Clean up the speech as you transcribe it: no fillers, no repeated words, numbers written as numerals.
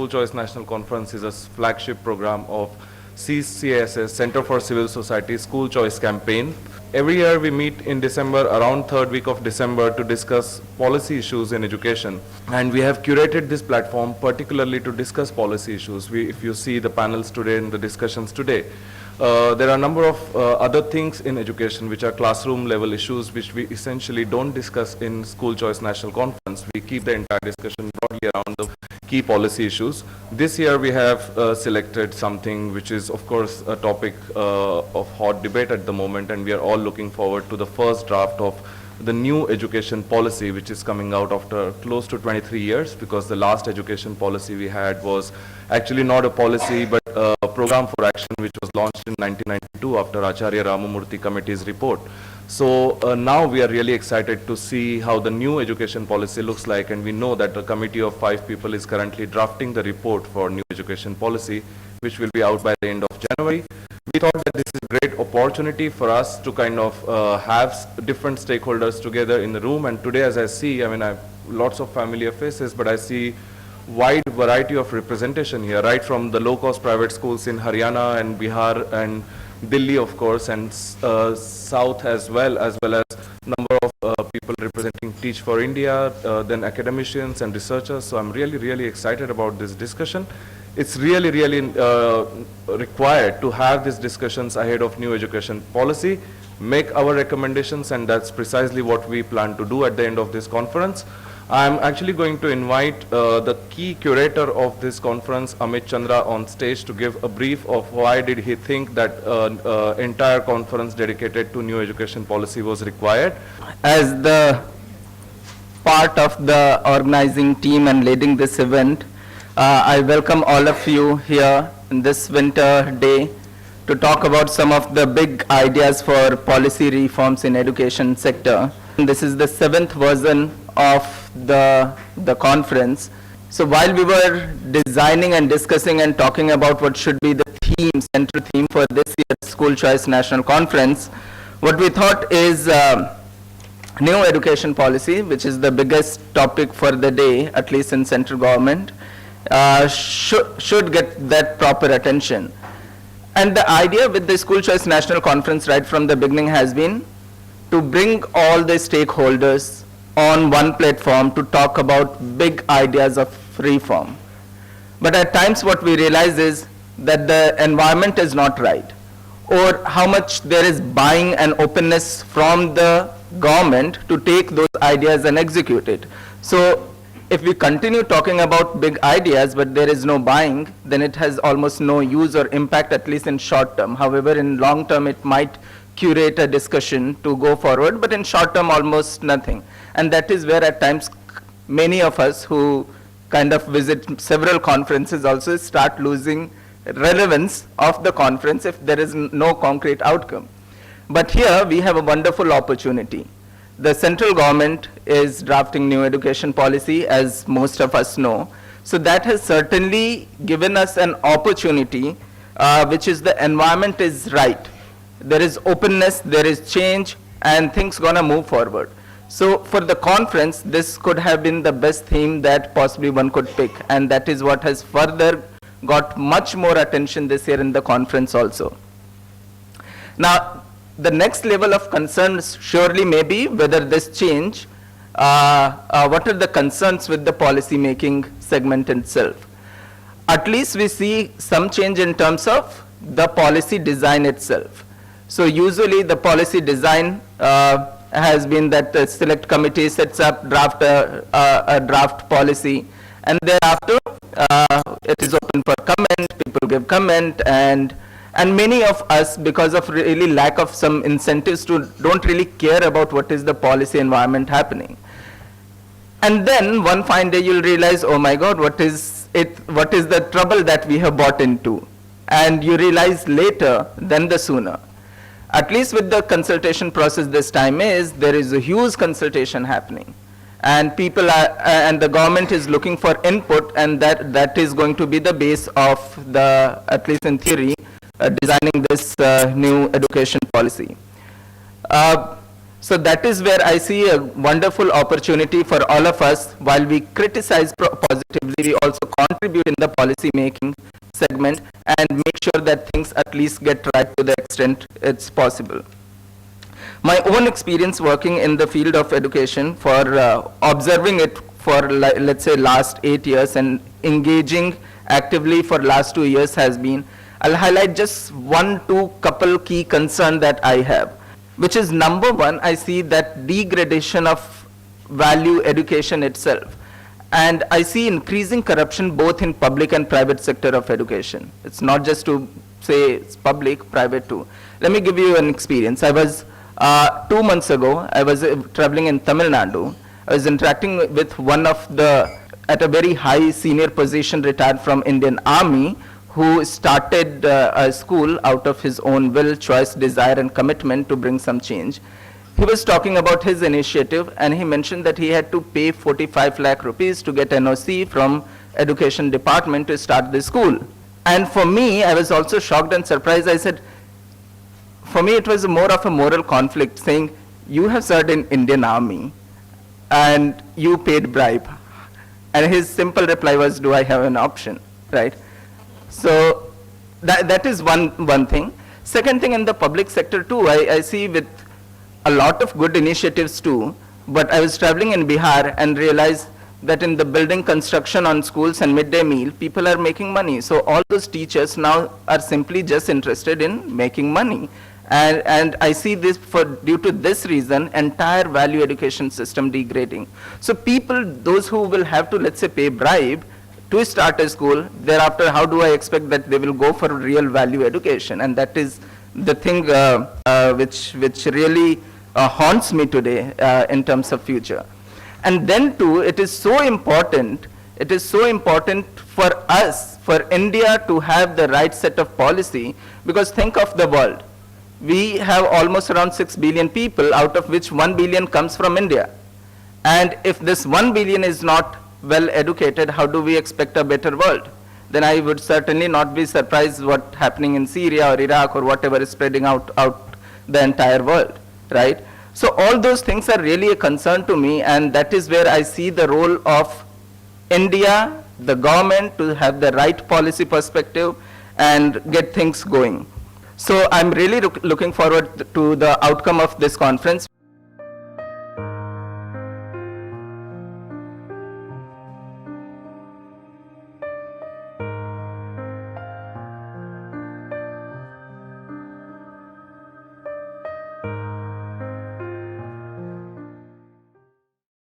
School Choice National Conference is a flagship program of CCSS, Center for Civil Society School Choice Campaign. Every year we meet in December, around third week of December, to discuss policy issues in education. And we have curated this platform particularly to discuss policy issues. If you see the panels today and the discussions today, there are a number of other things in education which are classroom level issues which we essentially don't discuss in School Choice National Conference. We keep the entire discussion broadly around the key policy issues. This year we have selected something which is of course a topic of hot debate at the moment, and we are all looking forward to the first draft of the new education policy which is coming out after close to 23 years, because the last education policy we had was actually not a policy but a program for action which was launched in 1992 after Acharya Ramamurthy Committee's report. So now we are really excited to see how the new education policy looks like, and we know that a committee of 5 people is currently drafting the report for new education policy, which will be out by the end of January. We thought that this is a great opportunity for us to kind of have different stakeholders together in the room. And today, as I see, I mean, I have lots of familiar faces, but I see wide variety of representation here, right from the low-cost private schools in Haryana and Bihar and Delhi, of course, and South as well as number of people representing Teach for India, then academicians and researchers. So I'm really, really excited about this discussion. It's really, really required to have these discussions ahead of new education policy, make our recommendations, and that's precisely what we plan to do at the end of this conference. I'm actually going to invite the key curator of this conference, Amit Chandra, on stage to give a brief of why did he think that entire conference dedicated to new education policy was required. As the part of the organizing team and leading this event, I welcome all of you here in this winter day to talk about some of the big ideas for policy reforms in education sector. This is the 7th version of the conference. So while we were designing and discussing and talking about what should be the theme, central theme for this year's School Choice National Conference, what we thought is new education policy, which is the biggest topic for the day, at least in central government, should get that proper attention. And the idea with the School Choice National Conference right from the beginning has been to bring all the stakeholders on one platform to talk about big ideas of reform. But at times what we realize is that the environment is not right, or how much there is buying and openness from the government to take those ideas and execute it. So if we continue talking about big ideas but there is no buying, then it has almost no use or impact, at least in short term. However, in long term it might curate a discussion to go forward, but in short term almost nothing. And that is where at times many of us who kind of visit several conferences also start losing relevance of the conference if there is no concrete outcome. But here we have a wonderful opportunity. The central government is drafting new education policy, as most of us know. So that has certainly given us an opportunity, which is the environment is right. There is openness, there is change, and things gonna move forward. So for the conference, this could have been the best theme that possibly one could pick, and that is what has further got much more attention this year in the conference also. Now, the next level of concerns surely may be whether this change, what are the concerns with the policy making segment itself. At least we see some change in terms of the policy design itself. So usually the policy design has been that the select committee sets up a draft policy, and thereafter it is open for comment, people give comment, and many of us, because of really lack of some incentives, don't really care about what is the policy environment happening. And then one fine day you'll realize, oh my God, what is the trouble that we have bought into? And you realize later than the sooner. At least with the consultation process this time there is a huge consultation happening. And people are, and the government is looking for input, and that is going to be the base of the, at least in theory, designing this new education policy. So that is where I see a wonderful opportunity for all of us. While we criticize positively, we also contribute in the policy making segment and make sure that things at least get right to the extent it's possible. My own experience working in the field of education for observing it for let's say last 8 years and engaging actively for last 2 years has been, I'll highlight just two couple key concern that I have, which is number one, I see that degradation of value education itself. And I see increasing corruption both in public and private sector of education. It's not just to say it's public, private too. Let me give you an experience. I was 2 months ago, I was traveling in Tamil Nadu. I was interacting with one of the, at a very high senior position, retired from Indian Army, who started a school out of his own will, choice, desire, and commitment to bring some change. He was talking about his initiative, and he mentioned that he had to pay 45 lakh rupees to get NOC from Education Department to start the school. And for me, I was also shocked and surprised. I said, for me, it was more of a moral conflict, saying, you have served in Indian Army, and you paid bribe. And his simple reply was, do I have an option, right? So that is one thing. Second thing, in the public sector too, I see with a lot of good initiatives too, but I was traveling in Bihar and realized that in the building construction on schools and midday meal, people are making money. So all those teachers now are simply just interested in making money. And I see this due to this reason, entire value education system degrading. So people, those who will have to, let's say, pay bribe to start a school, thereafter, how do I expect that they will go for real value education? And that is the thing which really haunts me today in terms of future. And then too, it is so important for us, for India to have the right set of policy, because think of the world. We have almost around 6 billion people, out of which 1 billion comes from India. And if this 1 billion is not well educated, how do we expect a better world? Then I would certainly not be surprised what's happening in Syria or Iraq or whatever is spreading out the entire world, right? So all those things are really a concern to me, and that is where I see the role of India, the government, to have the right policy perspective and get things going. So I'm really looking forward to the outcome of this conference.